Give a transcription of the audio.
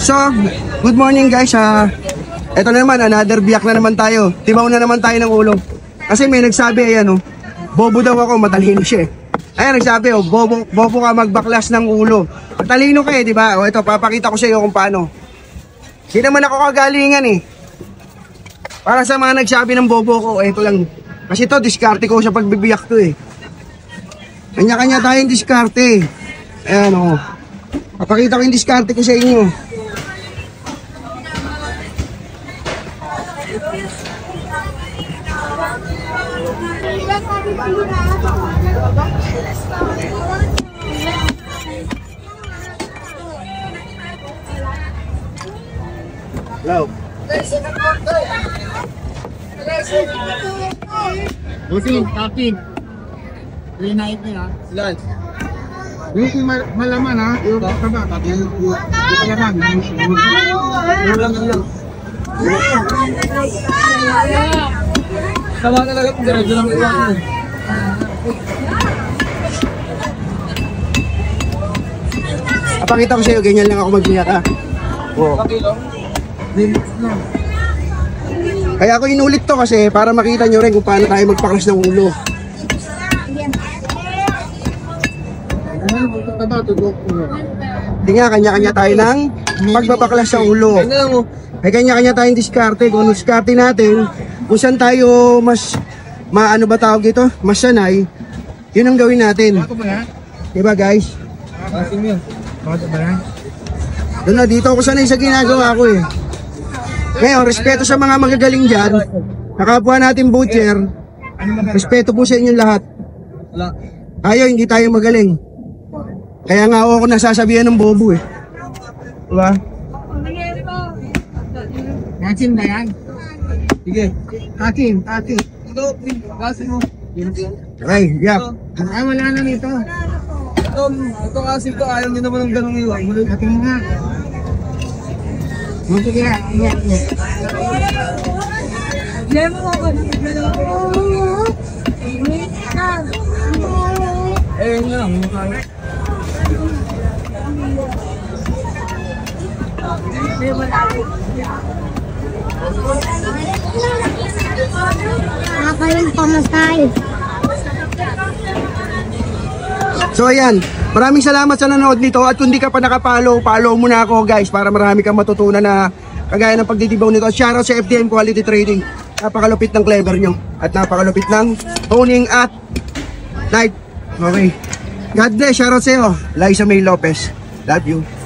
So, good morning guys. Ito na naman, another biyak na naman tayo. Tibaw na naman tayo ng ulo. Kasi may nagsabi, ayan bobo daw ako, matalino siya Ayan, nagsabi, bobo ka magbaklas ng ulo. Matalino ka di ba? Ito, papakita ko sa iyo kung paano. Di naman ako kagalingan Para sa mga nagsabi ng bobo ko, ito lang. Kasi ito, diskarte ko sa pagbibiyak to Kanya-kanya tayong diskarte. Ayan papakita ko yung diskarte ko sa inyo. Hello. Busing, kapin. Rinaip niya. Lunch. Yung malaman yung taba, yung malaman. Tama talaga, diretso lang ito. Papakita ko sa iyo, ganyan lang ako magbiyak Kaya ako inulit to kasi para makita nyo rin kung paano tayo magpaklas ng ulo. Hindi nga, kanya-kanya tayo ng magbabaklas sa ulo. May kanya-kanya tayong diskarte. Kung ano diskarte natin, kung saan tayo mas, ba tawag dito? Mas sanay, yun ang gawin natin. Diba guys? Doon na, dito ako sanay sa ginagawa ko Ngayon, respeto sa mga magagaling dyan. Nakapwa natin butcher. Respeto po sa inyong lahat. Tayo, hindi tayo magaling. Kaya nga ako nasasabihan ng bobo Diba? Yasin na yan. Sige. Akin. Ito, kasi mo. Okay, yap. Ay, wala na nito. Ito kasi ito, ayaw nyo naman ng ganong iwan. Atin nga. Sige, yan. Yun lang, mukha. Nakakaroon pamasay. So ayan, maraming salamat sa nanood nito. At kung di ka pa nakapollow, follow mo na ako guys, para marami kang matutunan na kagaya ng pagtitibaw nito. At shoutout sa FDM Quality Trading. Napakalupit ng clever nyo at napakalupit ng toning at night. Okay, God bless. Shoutout sa iyo, Liza May Lopez. Love you.